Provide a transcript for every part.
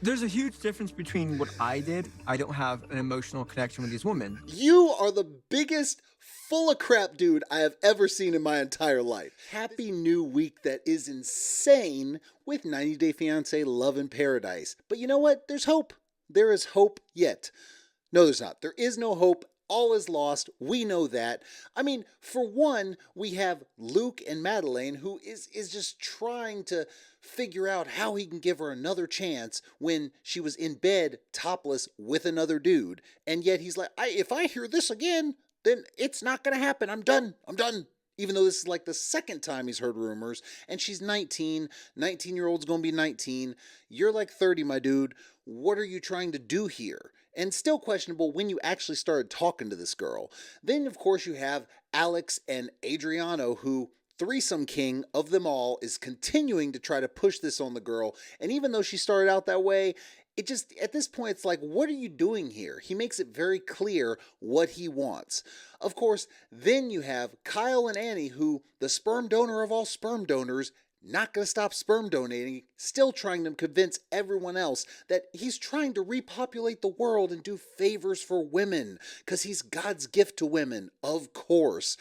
There's a huge difference between what I did. I don't have an emotional connection with these women. You are the biggest full of crap dude I have ever seen in my entire life. Happy new week that is insane with 90 Day Fiance Love in Paradise. But you know what? There's hope. There is hope yet. No, there's not. There is no hope. All is lost. We know that. I mean, for one, we have Luke and Meline, who is just trying to figure out how he can give her another chance when she was in bed topless with another dude. And yet he's like, if I hear this again, then it's not going to happen. I'm done. I'm done. Even though this is like the second time he's heard rumors, and she's 19, 19-year-old's gonna be 19, you're like 30, my dude. What are you trying to do here? And still questionable when you actually started talking to this girl. Then, of course, you have Alex and Adriano, who, threesome king of them all, is continuing to try to push this on the girl. And even though she started out that way, it just, at this point, it's like, what are you doing here? He makes it very clear what he wants. Of course, then you have Kyle and Annie, who, the sperm donor of all sperm donors, not going to stop sperm donating, still trying to convince everyone else that he's trying to repopulate the world and do favors for women, because he's God's gift to women, of course.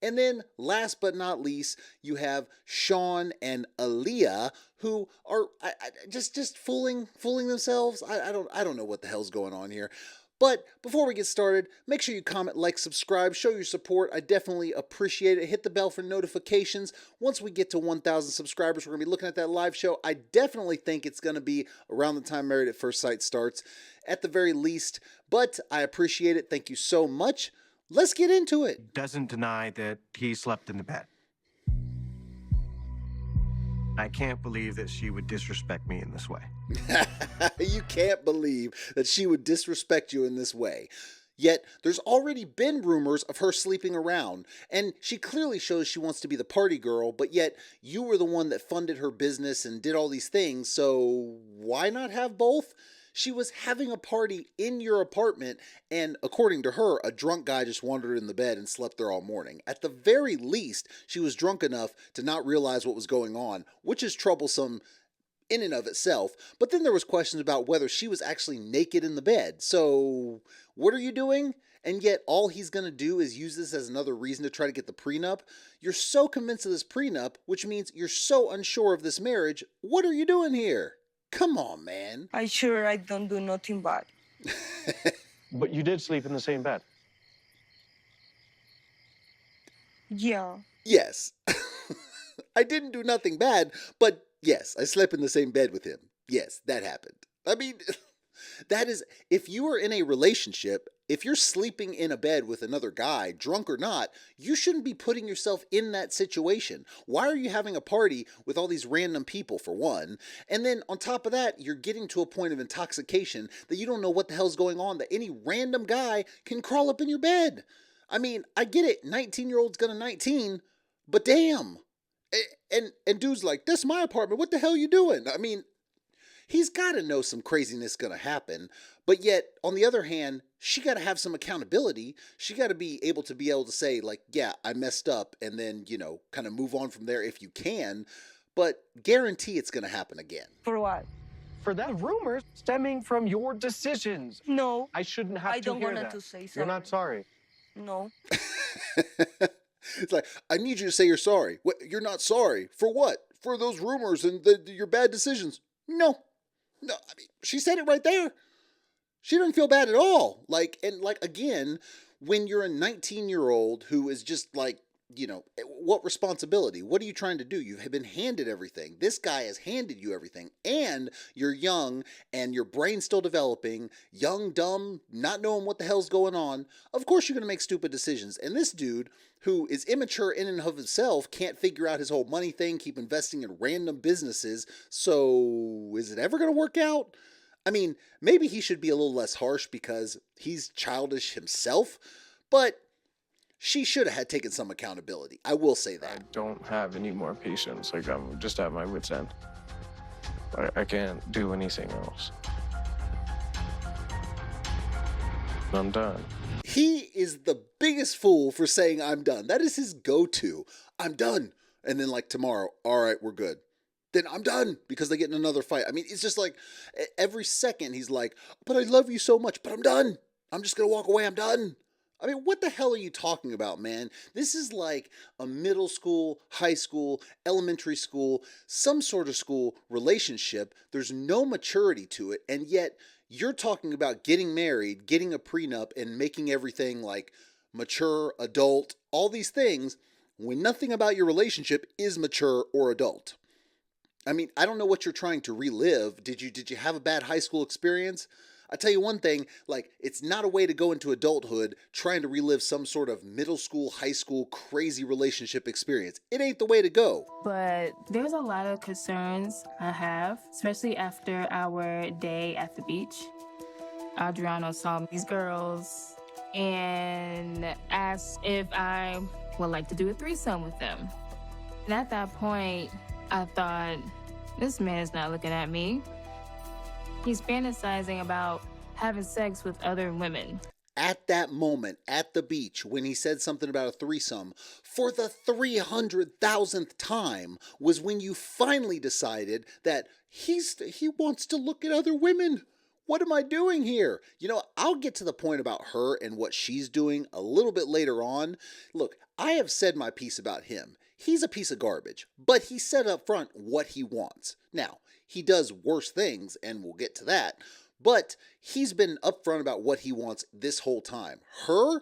And then, last but not least, you have Sean and Aaliyah, who are just fooling themselves. I don't know what the hell's going on here. But before we get started, make sure you comment, like, subscribe, show your support. I definitely appreciate it. Hit the bell for notifications. Once we get to 1,000 subscribers, we're going to be looking at that live show. I definitely think it's going to be around the time Married at First Sight starts, at the very least. But I appreciate it. Thank you so much. Let's get into it. Doesn't deny that he slept in the bed. I can't believe that she would disrespect me in this way. You can't believe that she would disrespect you in this way. Yet, there's already been rumors of her sleeping around, and she clearly shows she wants to be the party girl, but yet you were the one that funded her business and did all these things, so why not have both? She was having a party in your apartment, and according to her, a drunk guy just wandered in the bed and slept there all morning. At the very least, she was drunk enough to not realize what was going on, which is troublesome in and of itself. But then there was questions about whether she was actually naked in the bed. So, what are you doing? And yet all he's going to do is use this as another reason to try to get the prenup. You're so convinced of this prenup, which means you're so unsure of this marriage. What are you doing here? Come on, man. I sure I don't do nothing bad. But you did sleep in the same bed. Yeah. Yes. I didn't do nothing bad, but yes, I slept in the same bed with him. Yes, that happened. I mean, that is, if you are in a relationship, if you're sleeping in a bed with another guy, drunk or not, you shouldn't be putting yourself in that situation. Why are you having a party with all these random people, for one? And then on top of that, you're getting to a point of intoxication that you don't know what the hell's going on, that any random guy can crawl up in your bed. I mean, I get it, 19-year-old's gonna 19, but damn. And dude's like, "That's my apartment. What the hell you doing?" I mean, he's got to know some craziness going to happen. But yet, on the other hand, she got to have some accountability. She got to be able to say, like, yeah, I messed up, and then, kind of move on from there if you can. But guarantee it's going to happen again. For what? For that rumor stemming from your decisions. No. I shouldn't have I to don't hear want that. to say sorry. You're not sorry. No. It's like, I need you to say you're sorry. What? You're not sorry. For what? For those rumors and your bad decisions. No. I mean, she said it right there. She doesn't feel bad at all. Again, when you're a 19-year-old who is just like, what responsibility? What are you trying to do? You've been handed everything. This guy has handed you everything. And you're young and your brain's still developing, young, dumb, not knowing what the hell's going on. Of course you're going to make stupid decisions. And this dude, who is immature in and of himself, can't figure out his whole money thing, keep investing in random businesses. So is it ever going to work out? I mean, maybe he should be a little less harsh because he's childish himself, but she should have had taken some accountability. I will say that. I don't have any more patience. Like, I'm just at my wit's end. I can't do anything else. I'm done. He is the biggest fool for saying I'm done. That is his go-to. I'm done. And then like tomorrow, all right, we're good. then I'm done because they get in another fight. I mean, it's just like every second he's like, but I love you so much, but I'm done. I'm just going to walk away. I'm done. I mean, what the hell are you talking about, man? This is like a middle school, high school, elementary school, some sort of school relationship. There's no maturity to it. And yet you're talking about getting married, getting a prenup, and making everything like mature, adult, all these things when nothing about your relationship is mature or adult. I mean, I don't know what you're trying to relive. Did you have a bad high school experience? I tell you one thing, like, it's not a way to go into adulthood trying to relive some sort of middle school, high school, crazy relationship experience. It ain't the way to go. But there's a lot of concerns I have, especially after our day at the beach. Adriano saw these girls and asked if I would like to do a threesome with them. And at that point, I thought, this man is not looking at me. He's fantasizing about having sex with other women. At that moment, at the beach, when he said something about a threesome, for the 300,000th time, was when you finally decided that he wants to look at other women. What am I doing here? You know, I'll get to the point about her and what she's doing a little bit later on. Look, I have said my piece about him. He's a piece of garbage, but he said up front what he wants. Now, he does worse things, and we'll get to that, but he's been upfront about what he wants this whole time. Her,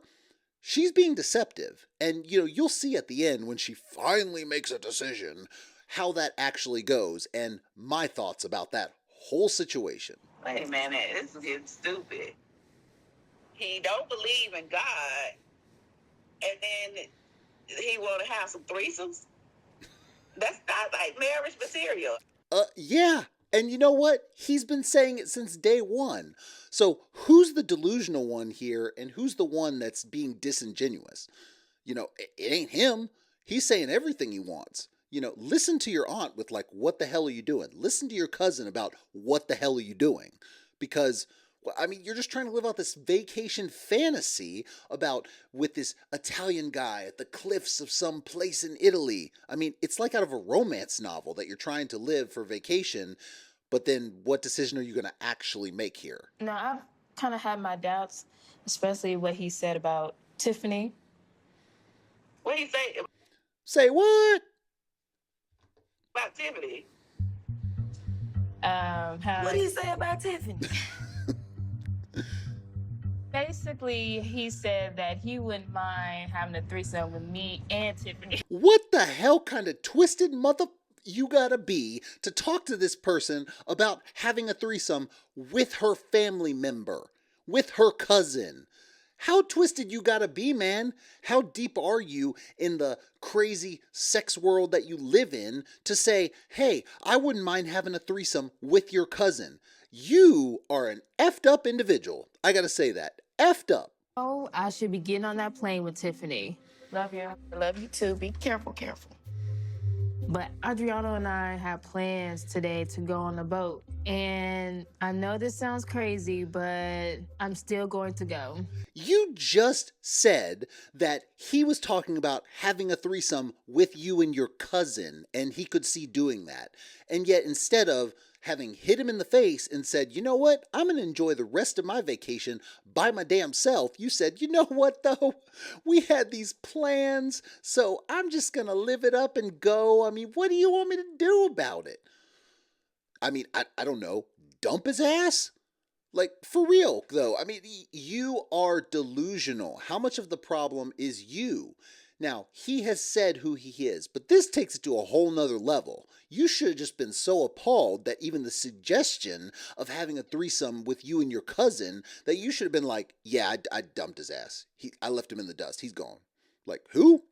she's being deceptive, and you know, you'll see at the end when she finally makes a decision how that actually goes, and my thoughts about that whole situation. Wait a minute, this is getting stupid. He don't believe in God, and then he want to have some threesomes? That's not like marriage material. Yeah. And you know what? He's been saying it since day one. So who's the delusional one here and who's the one that's being disingenuous? You know, it ain't him. He's saying everything he wants. You know, listen to your aunt with like, what the hell are you doing? Listen to your cousin about what the hell are you doing? Because, well, I mean, you're just trying to live out this vacation fantasy about with this Italian guy at the cliffs of some place in Italy. I mean, it's like out of a romance novel that you're trying to live for vacation, but then what decision are you going to actually make here? Now, I've kind of had my doubts, especially what he said about Tiffany. What do you say Say what? about Tiffany? What What do you say about Tiffany? Basically, he said that he wouldn't mind having a threesome with me and Tiffany. What the hell kind of twisted mother you gotta be to talk to this person about having a threesome with her family member, with her cousin? How twisted you gotta be, man? How deep are you in the crazy sex world that you live in to say, hey, I wouldn't mind having a threesome with your cousin? You are an effed up individual. I gotta say that. Effed up. Oh, I should be getting on that plane with Tiffany. Love you. I love you too. Be careful. But Adriano and I have plans today to go on the boat. And I know this sounds crazy, but I'm still going to go. You just said that he was talking about having a threesome with you and your cousin, and he could see doing that. And yet, instead of having hit him in the face and said, you know what, I'm going to enjoy the rest of my vacation by my damn self, you said, you know what, though, we had these plans, so I'm just going to live it up and go. I mean, what do you want me to do about it? I mean, I don't know, dump his ass? Like, for real, though. I mean, you are delusional. How much of the problem is you? Now, he has said who he is, but this takes it to a whole nother level. You should have just been so appalled that even the suggestion of having a threesome with you and your cousin, that you should have been like, yeah, I dumped his ass. I left him in the dust. He's gone. Like, who?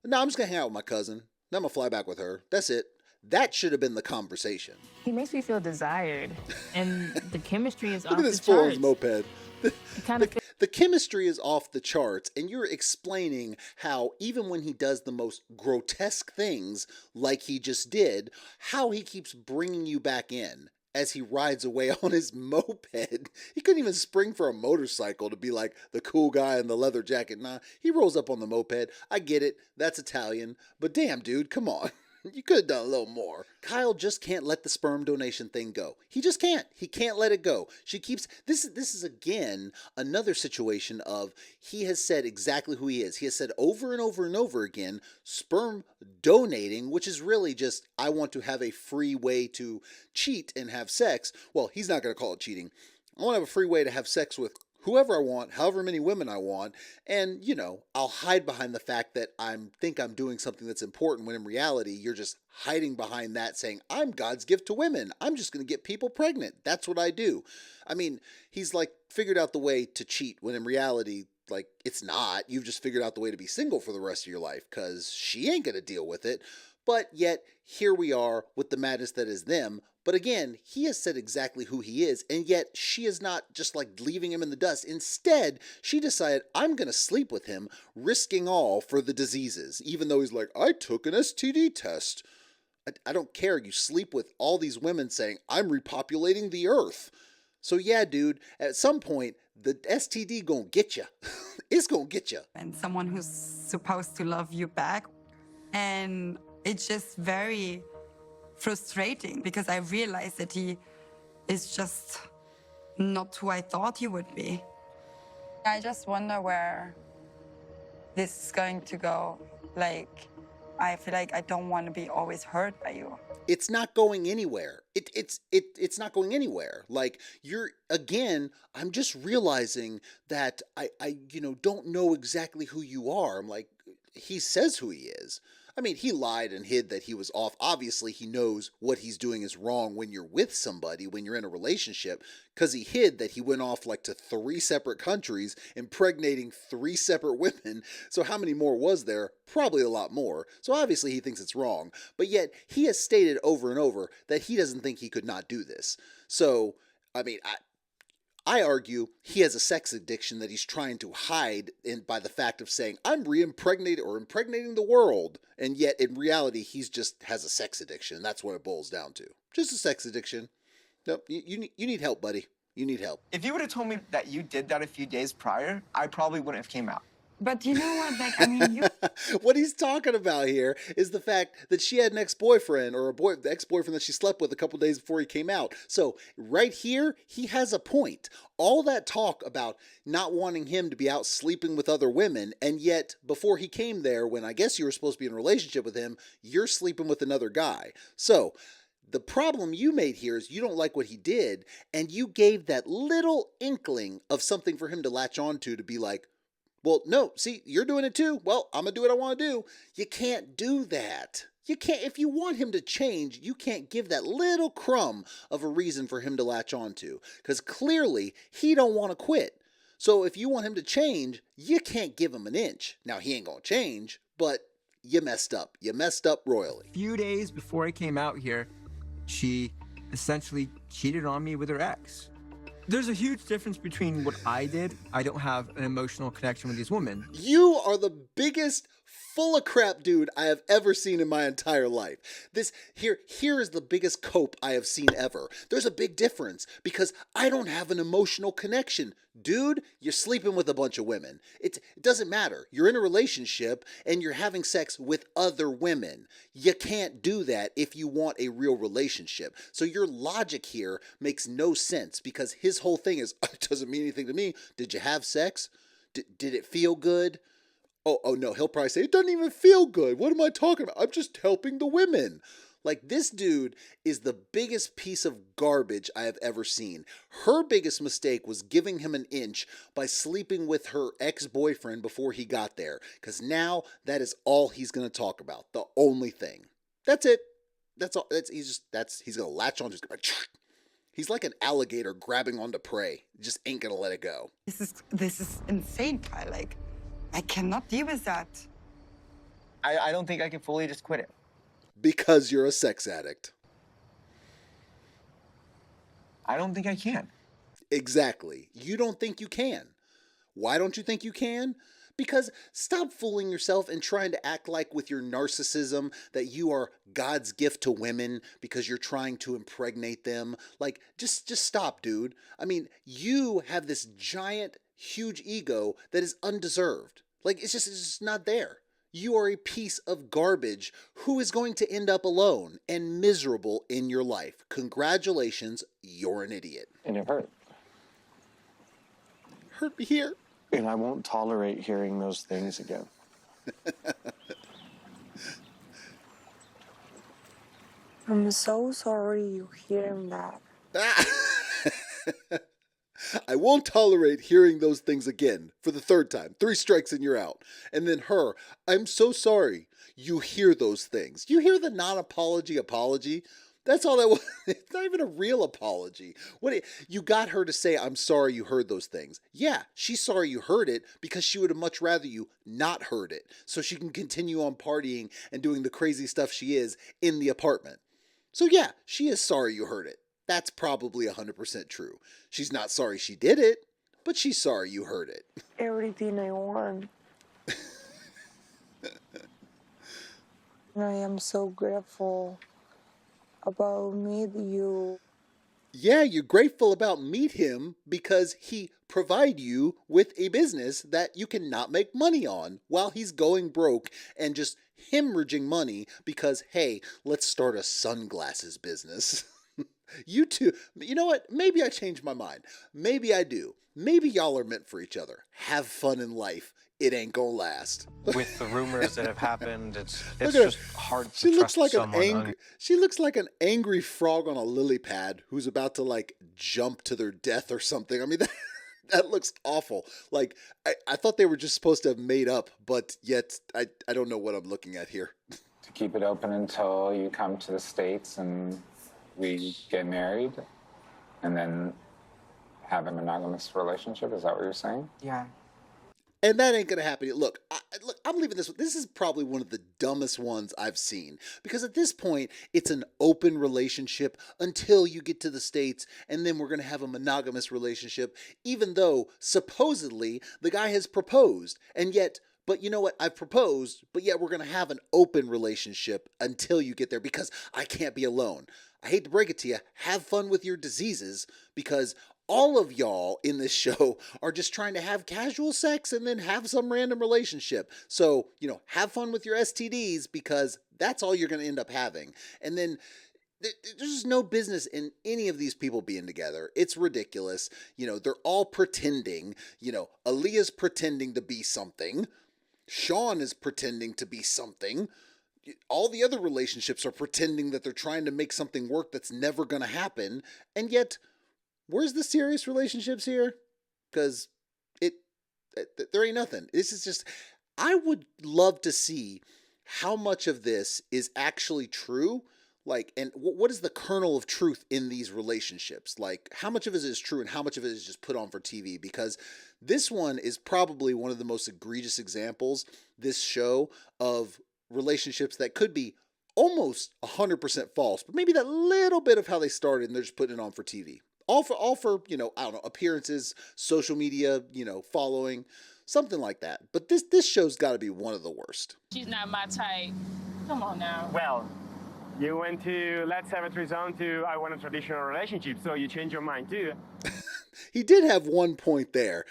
No, I'm just going to hang out with my cousin. Then I'm going to fly back with her. That's it. That should have been the conversation. He makes me feel desired, and the chemistry is Look off at the this charts. fool's moped. It kind of The chemistry is off the charts, and you're explaining how even when he does the most grotesque things, like he just did, how he keeps bringing you back in as he rides away on his moped. He couldn't even spring for a motorcycle to be like the cool guy in the leather jacket. Nah, he rolls up on the moped. I get it, that's Italian, but damn, dude, come on. You could have done a little more. Kyle just can't let the sperm donation thing go. He just can't. He can't let it go. She keeps this is again another situation of he has said exactly who he is. He has said over and over and over again, sperm donating, which is really just I want to have a free way to cheat and have sex. Well, he's not going to call it cheating. I want to have a free way to have sex with whoever I want, however many women I want, and, you know, I'll hide behind the fact that I think I'm doing something that's important when in reality you're just hiding behind that saying, I'm God's gift to women. I'm just going to get people pregnant. That's what I do. I mean, he's like figured out the way to cheat when in reality, like, it's not. You've just figured out the way to be single for the rest of your life because she ain't going to deal with it. But yet, here we are with the madness that is them. But again, he has said exactly who he is, and yet she is not just like leaving him in the dust. Instead, she decided, I'm going to sleep with him, risking all for the diseases, even though he's like, I took an STD test. I don't care. You sleep with all these women saying, I'm repopulating the earth. So yeah, dude, at some point, the STD gonna get you. It's gonna get you. And someone who's supposed to love you back. And it's just very frustrating because I realized that he is just not who I thought he would be. I just wonder where this is going to go. Like, I feel like I don't want to be always hurt by you. It's not going anywhere. It's not going anywhere. Like I'm just realizing that I don't know exactly who you are. I'm like, he says who he is. I mean, he lied and hid that he was off. Obviously, he knows what he's doing is wrong when you're with somebody, when you're in a relationship, because he hid that he went off like to 3 separate countries, impregnating 3 separate women. So how many more was there? Probably a lot more. So obviously he thinks it's wrong. But yet he has stated over and over that he doesn't think he could not do this. So, I mean, I argue he has a sex addiction that he's trying to hide by the fact of saying, I'm re-impregnated or impregnating the world. And yet, in reality, he's just has a sex addiction. That's what it boils down to. Just a sex addiction. Nope, you need help, buddy. You need help. If you would have told me that you did that a few days prior, I probably wouldn't have came out. But you know what, like, I mean, you... What he's talking about here is the fact that she had an ex-boyfriend or the ex-boyfriend that she slept with a couple days before he came out. So right here, he has a point. All that talk about not wanting him to be out sleeping with other women, and yet before he came there, when I guess you were supposed to be in a relationship with him, you're sleeping with another guy. So the problem you made here is you don't like what he did, and you gave that little inkling of something for him to latch on to be like, well, no, see, you're doing it too. Well, I'm going to do what I want to do. You can't do that. You can't, if you want him to change, you can't give that little crumb of a reason for him to latch on to. Because clearly, he don't want to quit. So if you want him to change, you can't give him an inch. Now, he ain't going to change, but you messed up. You messed up royally. A few days before I came out here, she essentially cheated on me with her ex. There's a huge difference between what I did. I don't have an emotional connection with these women. You are the biggest full of crap dude I have ever seen in my entire life. Here is the biggest cope I have seen ever. There's a big difference because I don't have an emotional connection. Dude, you're sleeping with a bunch of women. It doesn't matter. You're in a relationship and you're having sex with other women. You can't do that if you want a real relationship. So your logic here makes no sense because his whole thing is, it doesn't mean anything to me. Did you have sex? Did it feel good? Oh no, he'll probably say, it doesn't even feel good. What am I talking about? I'm just helping the women. Like, this dude is the biggest piece of garbage I have ever seen. Her biggest mistake was giving him an inch by sleeping with her ex-boyfriend before he got there. Because now that is all he's going to talk about. The only thing. That's it. That's all. He's going to latch on to it. He's like an alligator grabbing onto prey. Just ain't going to let it go. This is insane, Kyle. Like, I cannot deal with that. I don't think I can fully just quit it. Because you're a sex addict. I don't think I can. Exactly. You don't think you can. Why don't you think you can? Because stop fooling yourself and trying to act like with your narcissism that you are God's gift to women because you're trying to impregnate them. Like, just stop, dude. I mean, you have this giant, huge ego that is undeserved. Like, it's just not there. You are a piece of garbage who is going to end up alone and miserable in your life. Congratulations, you're an idiot. And it hurt. Hurt me here. And I won't tolerate hearing those things again. I'm so sorry you hearing that. I won't tolerate hearing those things again for the third time. 3 strikes and you're out. And then her, I'm so sorry you hear those things. You hear the non-apology apology? That's all that was. It's not even a real apology. You got her to say, I'm sorry you heard those things. Yeah, she's sorry you heard it because she would have much rather you not heard it so she can continue on partying and doing the crazy stuff she is in the apartment. So yeah, she is sorry you heard it. That's probably 100% true. She's not sorry she did it, but she's sorry you heard it. Everything I want. I am so grateful about meet you. Yeah, you're grateful about meet him because he provide you with a business that you cannot make money on while he's going broke and just hemorrhaging money because, hey, let's start a sunglasses business. You two, you know what? Maybe I changed my mind. Maybe I do. Maybe y'all are meant for each other. Have fun in life. It ain't gonna last. With the rumors that have happened, it's Look at just hard to She looks trust like someone. she looks like an angry frog on a lily pad who's about to like jump to their death or something. I mean, that looks awful. Like I thought they were just supposed to have made up, but yet I don't know what I'm looking at here. To keep it open until you come to the States and we get married, and then have a monogamous relationship. Is that what you're saying? Yeah. And that ain't gonna happen. Look, I'm leaving this. This is probably one of the dumbest ones I've seen because at this point, it's an open relationship until you get to the States, and then we're gonna have a monogamous relationship, even though supposedly the guy has proposed, and yet. But you know what? I've proposed, but yet we're going to have an open relationship until you get there because I can't be alone. I hate to break it to you. Have fun with your diseases because all of y'all in this show are just trying to have casual sex and then have some random relationship. So, have fun with your STDs because that's all you're going to end up having. And then there's just no business in any of these people being together. It's ridiculous. They're all pretending. Aaliyah's pretending to be something. Sean is pretending to be something. All the other relationships are pretending that they're trying to make something work that's never going to happen. And yet, where's the serious relationships here? Because there ain't nothing. This is just, I would love to see how much of this is actually true. Like, and what is the kernel of truth in these relationships? Like, how much of it is true and how much of it is just put on for TV? Because this one is probably one of the most egregious examples, this show, of relationships that could be almost 100% false, but maybe that little bit of how they started and they're just putting it on for TV. All for I don't know, appearances, social media, following, something like that. But this show's got to be one of the worst. She's not my type. Come on now. Well, you went to let's have a threesome to I want a traditional relationship, so you changed your mind too. He did have one point there,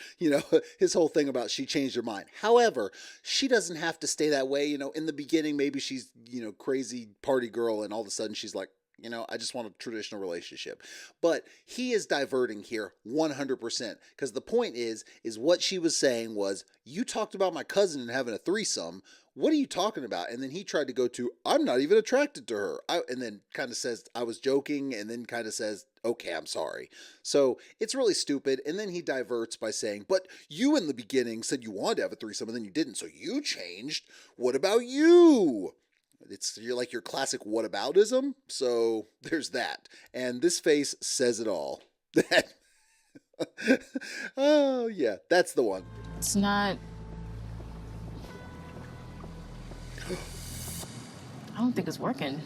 his whole thing about she changed her mind. However, she doesn't have to stay that way. In the beginning, maybe she's, crazy party girl and all of a sudden she's like, I just want a traditional relationship. But he is diverting here 100% because the point is what she was saying was, you talked about my cousin and having a threesome. What are you talking about? And then he tried to go to, I'm not even attracted to her. And then kind of says, I was joking, and then kind of says, okay, I'm sorry. So it's really stupid. And then he diverts by saying, but you in the beginning said you wanted to have a threesome and then you didn't. So you changed. What about you? You're like your classic whataboutism. So there's that. And this face says it all. Oh, yeah, that's the one. It's not. I don't think it's working.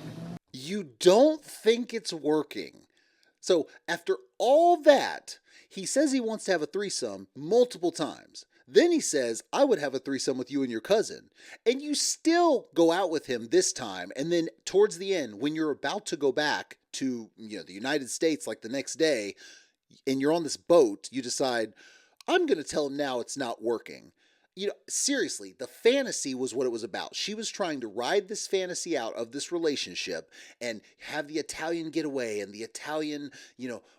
You don't think it's working. So after all that, he says he wants to have a threesome multiple times. Then he says, I would have a threesome with you and your cousin. And you still go out with him this time. And then towards the end, when you're about to go back to the United States like the next day, and you're on this boat, you decide, I'm going to tell him now it's not working. seriously, the fantasy was what it was about. She was trying to ride this fantasy out of this relationship and have the Italian getaway and the Italian,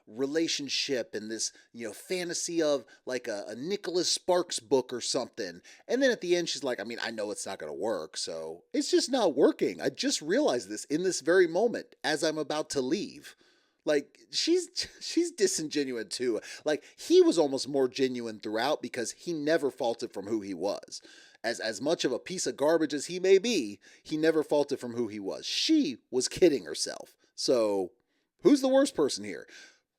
relationship and this, fantasy of like a Nicholas Sparks book or something. And then at the end, she's like, I know it's not going to work. So it's just not working. I just realized this in this very moment as I'm about to leave. Like, she's disingenuous too. Like, he was almost more genuine throughout because he never faulted from who he was. As much of a piece of garbage as he may be, he never faulted from who he was. She was kidding herself. So, who's the worst person here?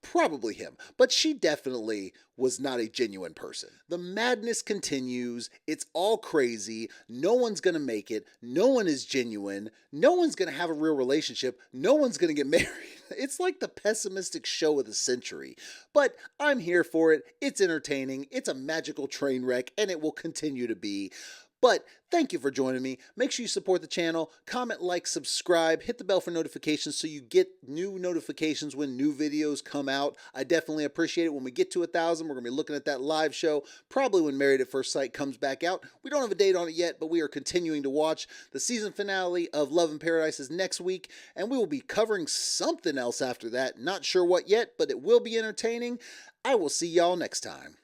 Probably him, but she definitely was not a genuine person. The madness continues. It's all crazy. No one's gonna make it. No one is genuine. No one's gonna have a real relationship. No one's gonna get married. It's like the pessimistic show of the century. But I'm here for it. It's entertaining. It's a magical train wreck, and it will continue to be. But thank you for joining me. Make sure you support the channel, comment, like, subscribe, hit the bell for notifications so you get new notifications when new videos come out. I definitely appreciate it. When we get to 1,000, we're going to be looking at that live show, probably when Married at First Sight comes back out. We don't have a date on it yet, but we are continuing to watch. The season finale of Love in Paradise is next week, and we will be covering something else after that. Not sure what yet, but it will be entertaining. I will see y'all next time.